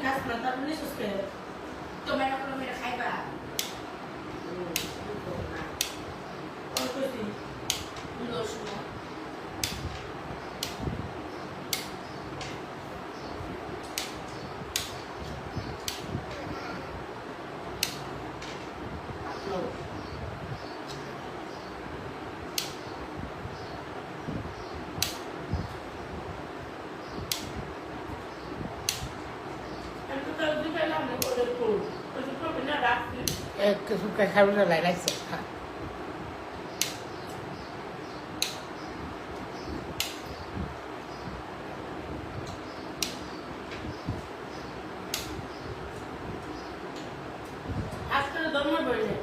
খাস না তারপরে নিশ্চিত তোমার কোনো মেয়ে খাইবা রসুন কিছু খাইব না লাই লাগছে আজকে দমে বইলে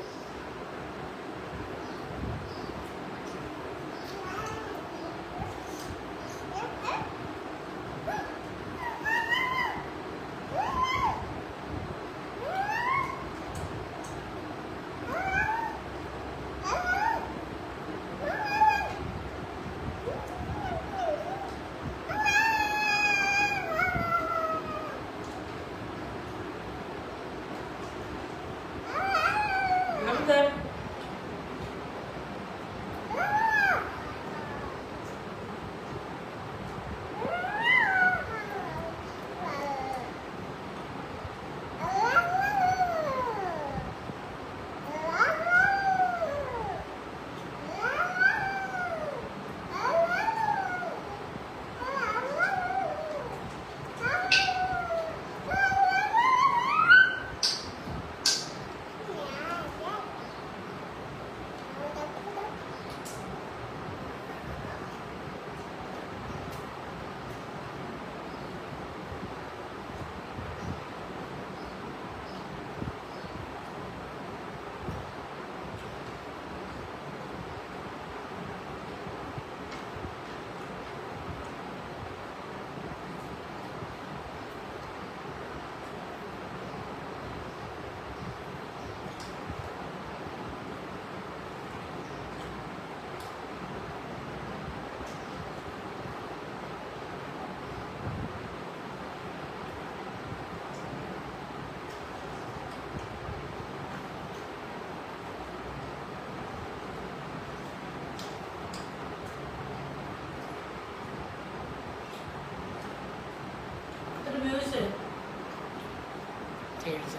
ঠিক আছে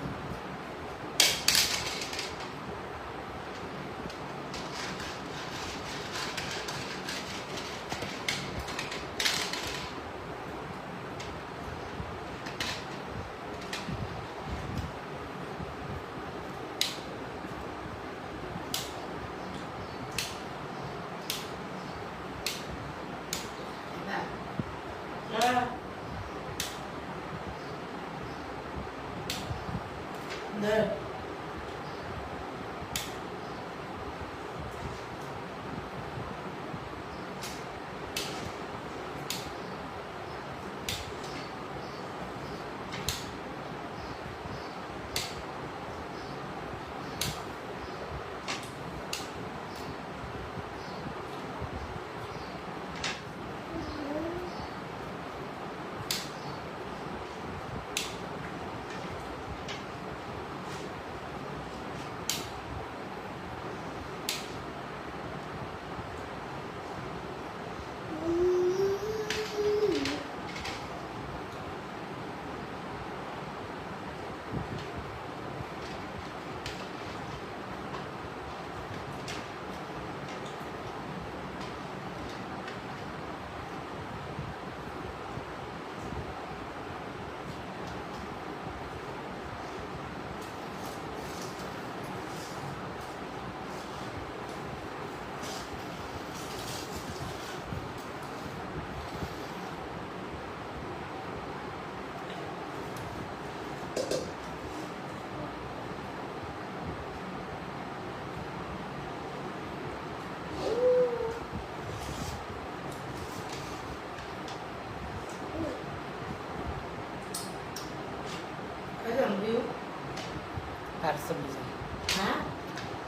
네. হ্যাঁ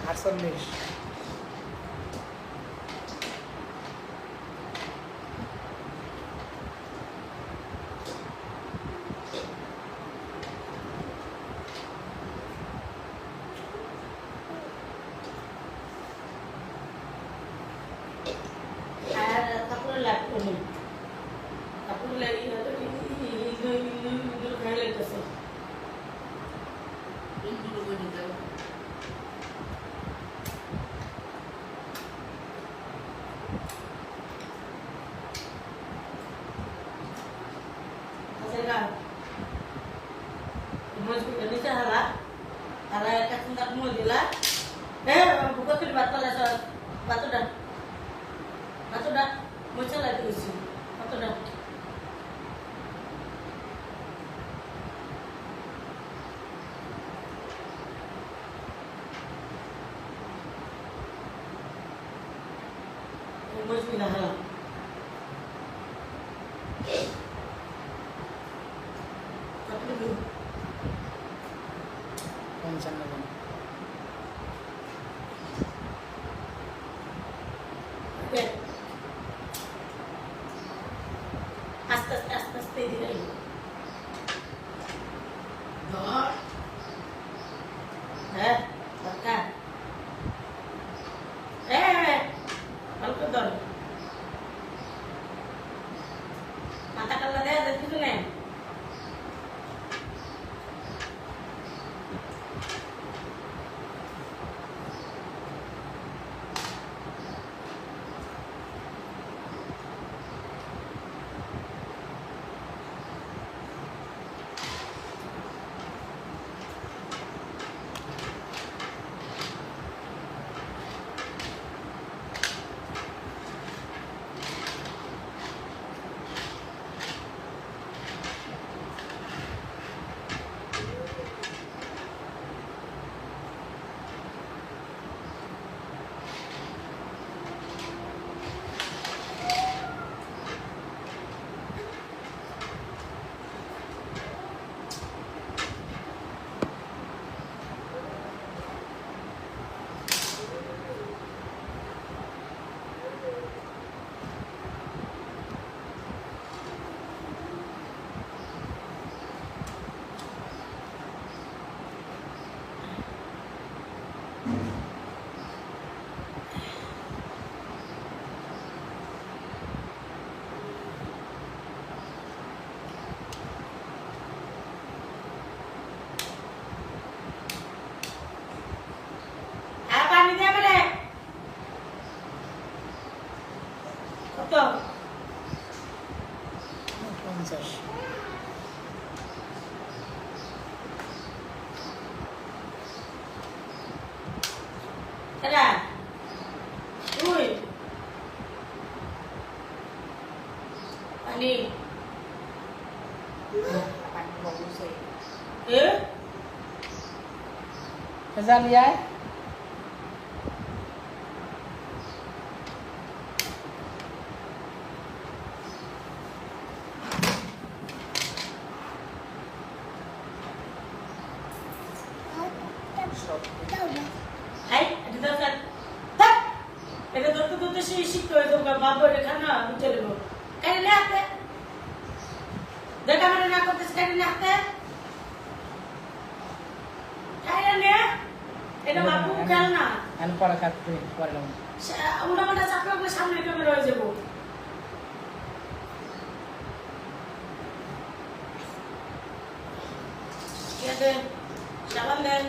48 ও কমে কাপড় লাগি হয়তো ইঁদুর খাই লাগতেছে ইন্দুর করে দাও Asalnya, mas ini salah. Salah yang kasih tak mau jelas. Buka tu batu lah soal batu dah, muncul lagi isi batu dah. Mas pindah lah. Tension ना लेना ओके आस्ते धीरे ধর है पक्का बल्कि दौड़ माता कल्ला दे देखी तूने Ada. Uy. Pani. পানি বাবুস হয়ে Kezal ya? Hai, ada dapat. Tak. Ada dokter sih sikit itu kan babu ada kana betul lo. Kan lihat deh. Dah kamera nak kau sekarang lihat deh. Kayaknya এটা বাবু খেল না আমি পরে কাটতে পারলাম উনা মাটা চাপলে ওগুলো সামনে ক্যামেরা হয়ে যাবো ঠিক আছে সাবান দেন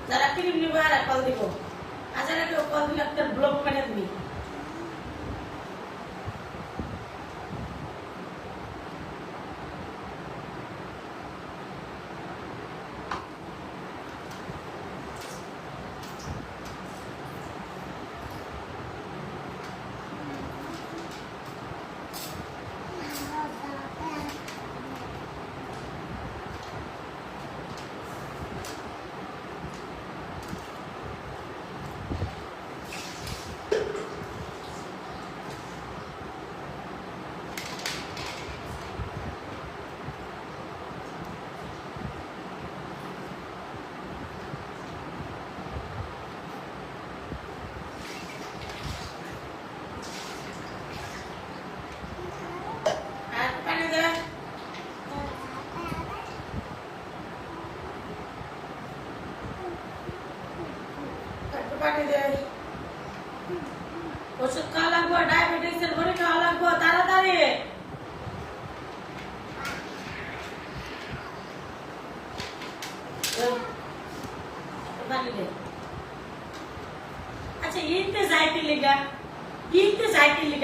যারা ক্রিম নিবে আর কল দিব আচ্ছা কেউ কল দিলে একটা ব্লক মেরে দিবি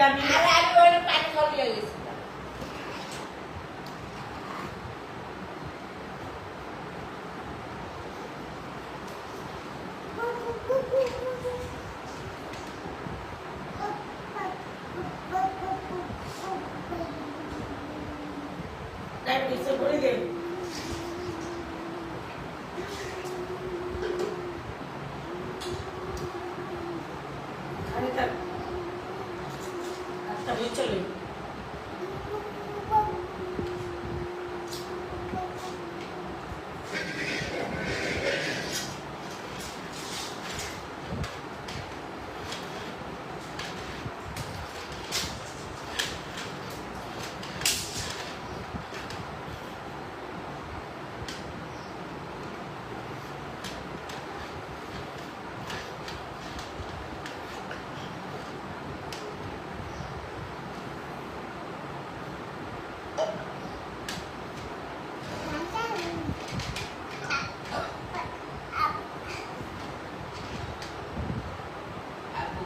আমি আরে আমি ওই পানি খাওয়া গেছিলাম। টাইম দিতে করে দে খালি থাক একটা হয়ে চলে আপু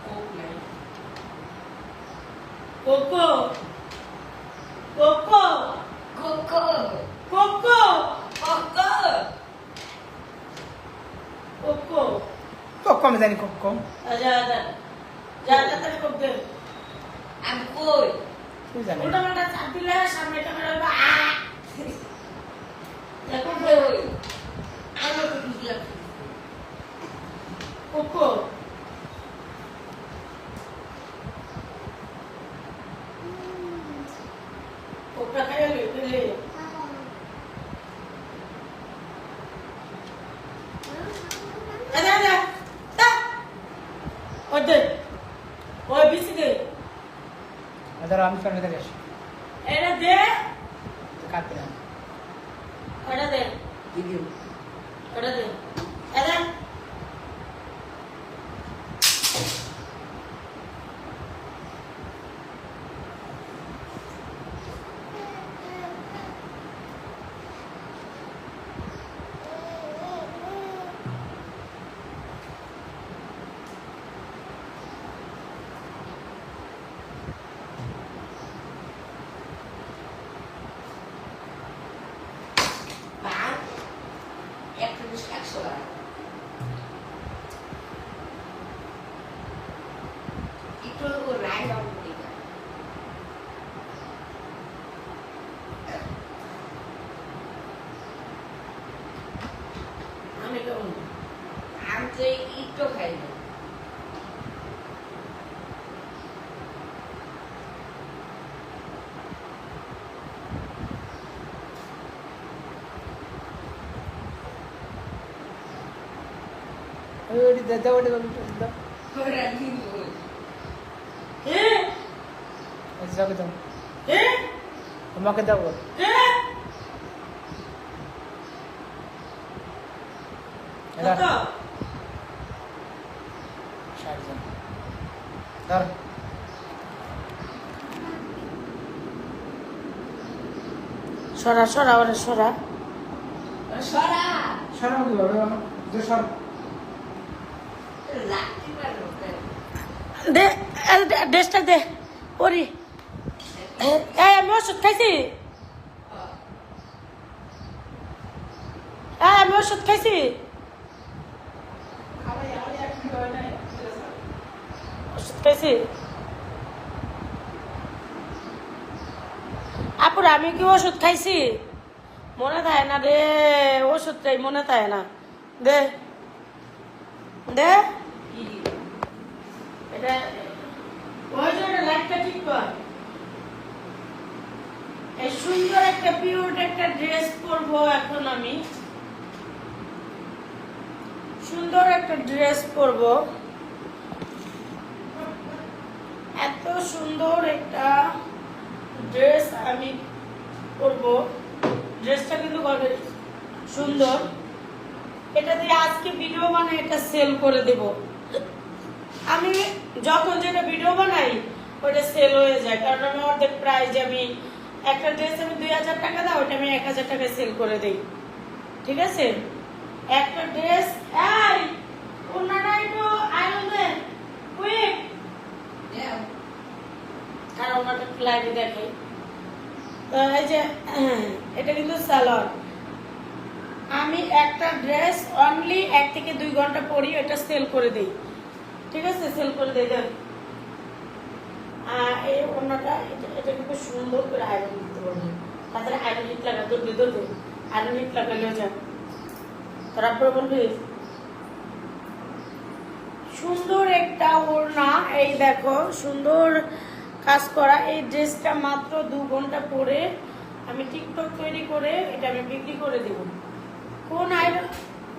কোক নাই। Cocoa cocoa cocoa cocoa cocoa cocoa Kok আমি জানি কম আচ্ছা আচ্ছা যা তাড়াতাড়ি কোক দে আমি কই তুই জানি ওটা মানে চাপ দিলে সামনে ক্যামেরা হবে আ দেখো কই আমি তো বুঝলাম। কোকো কোকটা খাইলে পেলে আচ্ছা আচ্ছা তা ওই দে ওই বিসি দে ধরো আমি সামনে থেকে আসি এটা দে কাটতে না ওটা দে ভিডিও ওটা দে এটা পান একটা 100 টাকা। একটু রায় দাও দিবা। আমি কেমন আমি তো একটু খাই না। ওই দে দাও দাও দাও ওরা নিবো। কে যাও দাও কে তোমাকে দাও কে এটা কত 60 জন ধর সরা সরা ওরে সরা সরা সরো যে সর লাগতে পারো। দে ড্রেসটা দে পরি এই আমি ওষুধ খাইছি আমি ওষুধ খাইছি ওষুধ খাইছি আপুর আমি কি ওষুধ খাইছি মনে থাকে না রে ওষুধটাই মনে থাকে না দে দে এটা ওই জন্য লাইটটা ঠিক কর এই সুন্দর একটা পিওর একটা ড্রেস পরবো এখন আমি সুন্দর একটা ড্রেস পরবো এত সুন্দর একটা ড্রেস আমি পরবো ড্রেসটা কিন্তু সুন্দর এটা দিয়ে আজকে ভিডিও বানাই এটা সেল করে দেব আমি যখন যেটা ভিডিও বানাই ওটা সেল হয়ে যায় কারণ আমি অর্ধেক প্রাইস আমি একটা ড্রেস আমি 2000 টাকা দাও ওটা আমি 1000 টাকায় সেল করে দিই ঠিক আছে একটা ড্রেস এই ওনারা একটু আয়রন দেন কুইক দাও। আর ওনাটা লাইভে দেখে। তো এই যে এটা কিন্তু সালোয়ার। আমি একটা ড্রেস অনলি 1 থেকে 2 ঘন্টা পরি, এটা সেল করে দেই। ঠিক আছে, সেল করে দেই। দেখ এই ওনাটা এটা কিন্তু সুন্দর করে আয়রন দিতে পারবে। তাদের আয়রন হিট লাগা দৌড় আয়রন হিট লাগালে যায়। তারপরে বলবি সুন্দর একটা ওড়না। এই দেখো সুন্দর কাজ করা এই ড্রেসটা মাত্র 2 ঘন্টা পরে আমি টিকটক তৈরি করে এটা আমি বিক্রি করে দেব। কোন আয়রন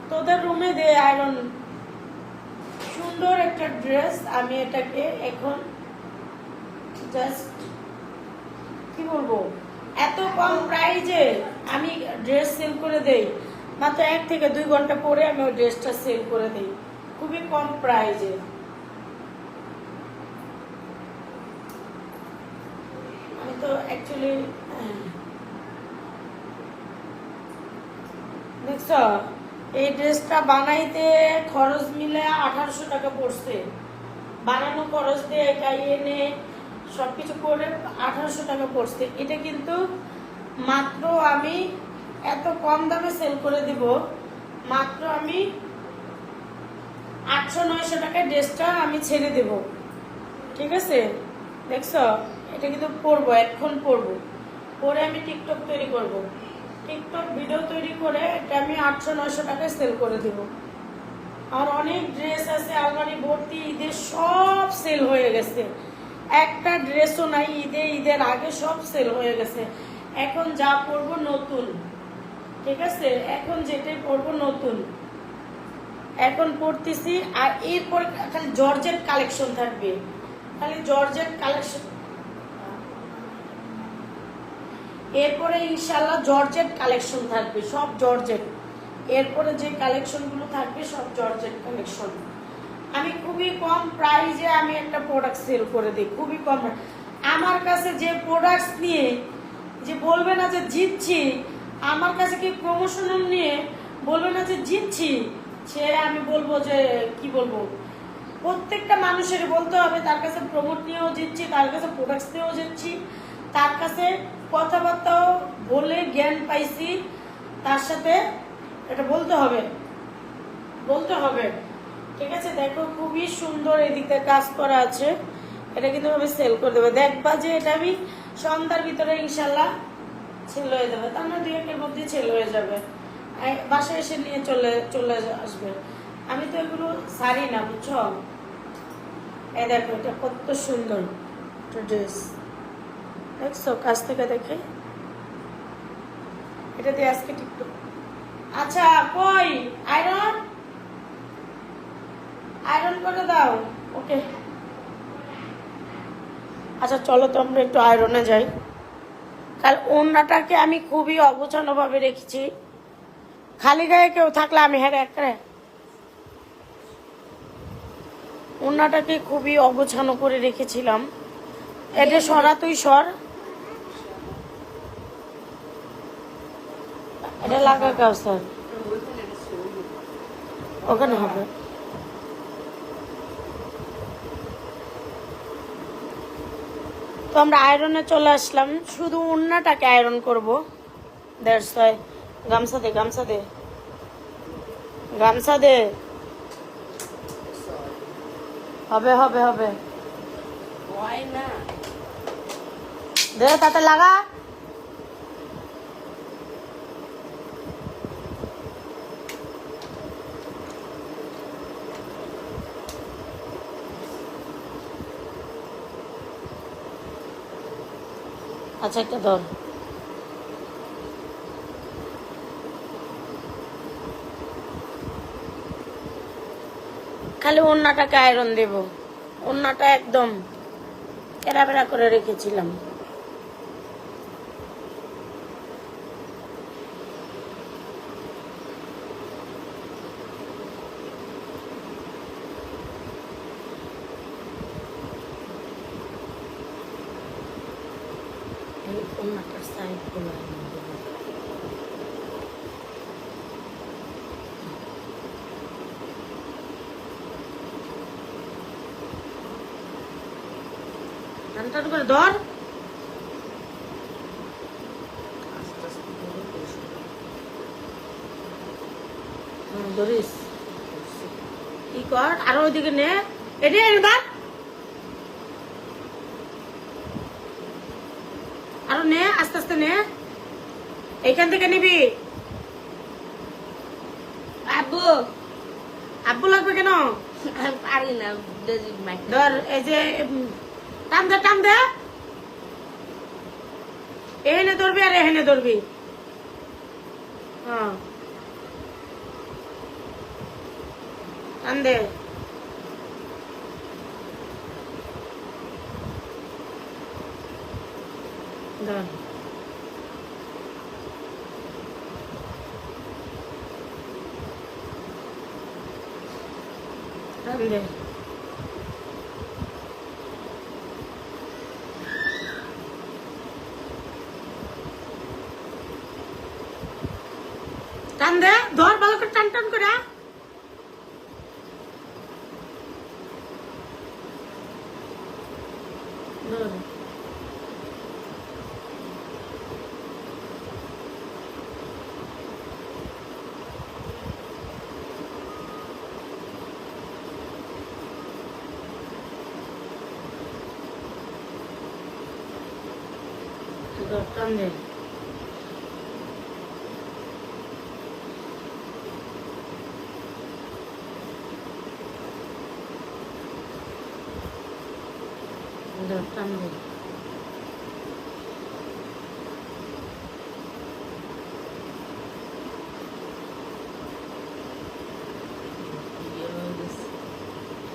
তোদের রুমে দে আয়রন। সুন্দর একটা ড্রেস, আমি এটাকে এখন জাস্ট কি বলবো, এত কম প্রাইজে আমি ড্রেস সেল করে দেই। মাত্র 1 থেকে 2 ঘন্টা পরে আমি ওই ড্রেসটা সেল করে দিই খুবই কম প্রাইজে। আমি তো অ্যাকচুয়ালি দেখছো এই ড্রেসটা বানাইতে খরচ মিলে 1800 টাকা পড়ছে। বানানো খরচ দিয়ে এটা এনে সবকিছু করে 1800 টাকা পড়ছে। এটা কিন্তু মাত্র আমি এত কম দামে সেল করে দিব। মাত্র আমি 800-900 টাকায় ড্রেসটা আমি ছেড়ে দেব। ঠিক আছে, দেখছো এটা কিন্তু পরবো, এখন পরবো, পরে আমি টিকটক তৈরি করব। টিকটক ভিডিও তৈরি করে এটা আমি 800-900 টাকায় সেল করে দেব। আর অনেক ড্রেস আছে আলমারি ভর্তি, ঈদের সব সেল হয়ে গেছে। একটা ড্রেসও নাই, ঈদের আগে সব সেল হয়ে গেছে। এখন যা পরবো নতুন। ঠিক আছে, এখন যেটাই পরবো নতুন এখন পরতেছি। আর এরপরে খালি জর্জেট কালেকশন থাকবে, খালি জর্জেট কালেকশন। এরপরে ইনশাল্লাহ জর্জেট কালেকশন থাকবে, সব জর্জেট। এরপরে যে কালেকশনগুলো থাকবে সব জর্জেট কালেকশন। আমি খুবই কম প্রাইজে আমি একটা প্রোডাক্ট সেল করে দিই, খুবই কম। আমার কাছে যে প্রোডাক্টস নিয়ে যে বলবে না যে জিতছি, আমার কাছে কি প্রমোশনাল নিয়ে বলবে না যে জিতছি, সে আমি বলবো যে কি বলবো, প্রত্যেকটা মানুষের বলতে হবে তার কাছে প্রমোট নিয়েও জিতছি, তার কাছে প্রোডাক্টস নিয়েও জিতছি, তার কাছে কথাবার্তাও বলে জ্ঞান পাইছি, তার সাথে এটা বলতে হবে, বলতে হবে। ঠিক আছে, দেখো খুবই সুন্দর এদিকে কাজ করা আছে। এটা কিন্তু আমি সেল করে দেবো। দেখবা যে এটা আমি সন্ধ্যার ভিতরে ইনশাল্লাহ সেল হয়ে যাবে, তার মানে 2-1 মধ্যে সেল হয়ে যাবে। বাসায় এসে নিয়ে চলে আসবে। আমি তো এগুলো সারি না, বুঝছো। এই দেখো এটা কত সুন্দর ড্রেস, দেখছো কাছ থেকে দেখে। এটা দিয়ে আজকে টিকটক। আচ্ছা কই আয়রন, আয়রন করে দাও। ওকে, আচ্ছা চলো তো আমরা একটু আয়রনে যাই। কাল ওড়নাটাকে আমি খুবই অগোছালো ভাবে রেখেছি। খালি গায়ে কেউ থাকলে আমি একটা ওড়নাটাকে খুবই অগোছালো করে রেখেছিলাম। এটা সরা, তুই সর, এটা লাগা কাউসার ওখানে হবে। তো আমরা আয়রনে চলে আসলাম, শুধু ওড়নাটাকে আয়রন করবো। That's why. গামছা দে, গামছা দে, গামছা দে। হবে হবে হবে, হয় না। দে তাতে লাগা। আচ্ছা একটা ধর। খালি ওড়নাটাকে আয়রন দেব। ওড়নাটা একদম এরাবেরা করে রেখেছিলাম। ওড়নাটার সাইড গুলো টান টান করে ধর। আস্তে আস্তে করে বসে। ধরিস কি কর, আরো ওইদিকে নে, এটা এনে ধর, আরো নে, আস্তে আস্তে নে, এইখান থেকে নিবি। আব্বু আব্বু লাগবে কেন? আমি পারি না মাইক ধর, এই যে টান দে টান দে, এখানে ধরবি আর এখানে ধরবি। হ্যাঁ টান দে। ধর, টান দে। টান দে, ধর ভালো করে, টান টান করে। ধর। ধর, টান দে। ধর, টান দে।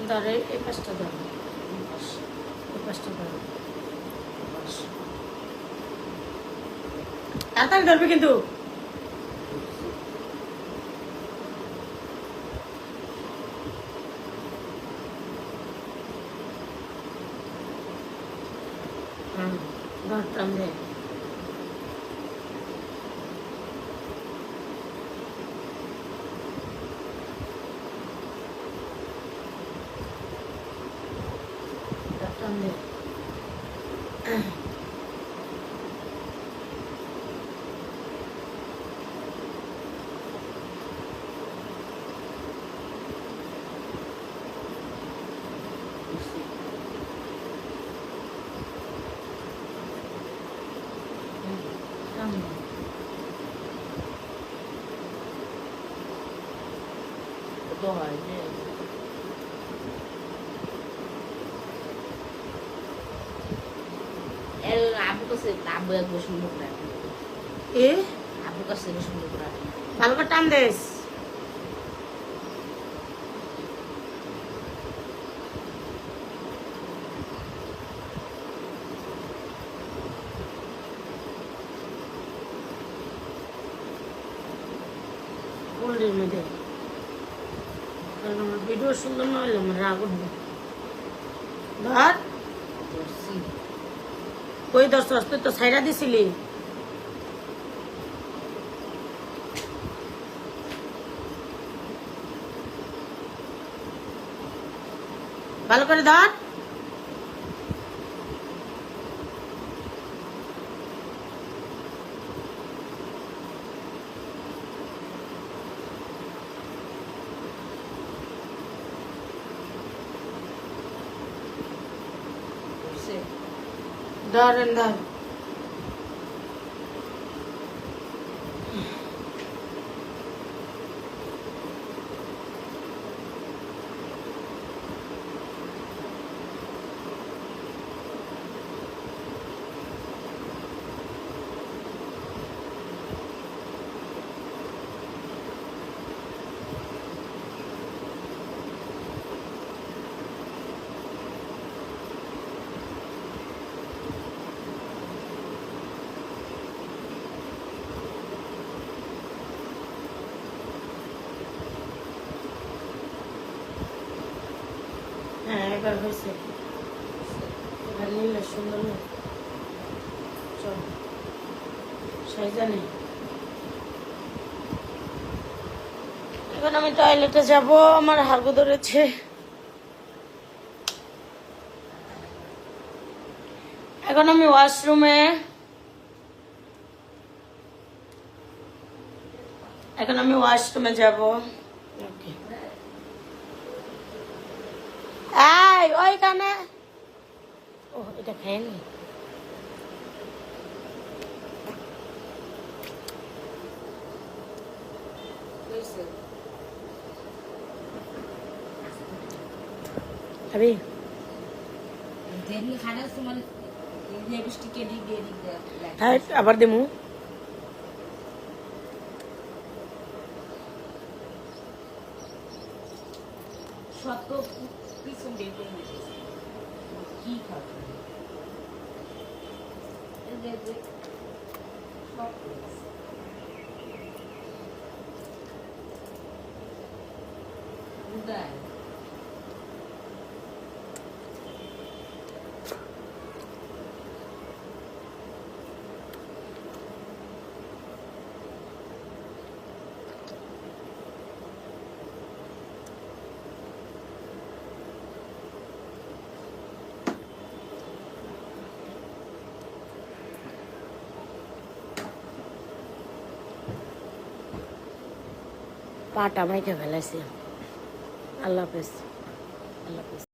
ধর, এই পাশটা ধর, এই পাশটা ধর। তাড়াতাড়ি ধরবি কিন্তু। ধর, টান দে। ধর, টান দে। টান দে। তো হয় যে আব্বু কাছে আব্বু একবার সুন্দর করে এ আব্বু কাছে সুন্দর করে ভালো করে টান দেস। পোল্ট্রির মধ্যে, কারণ আমার ভিডিও সুন্দর না হলে আমার রাগ উঠবে। ধর, ধরছি কই দর্শক তুই তো ছাইরা দিছিলি। ভালো করে ধর। ধরছে ধরেন ধর। হ্যাঁ এবার হয়েছে, এবার নিলে সুন্দর না। চল সাইজা নেই। এখন আমি টয়লেটে যাব, আমার হাগু ধরেছে। এখন আমি ওয়াশরুমে যাব। ওকে এই ওইখানে ও এটা খায়নি। খাবি? দেরি খানা সুমন লিপস্টিক কে দি দেরি হ্যাঁ আবার দেমু। সব তো পিছন দিয়ে করে দিয়েছে কি খাবে এই যে সব উদাই পাটা মাইকে ফেলাইছে। আল্লাহ হাফেজ। আল্লাহ হাফেজ।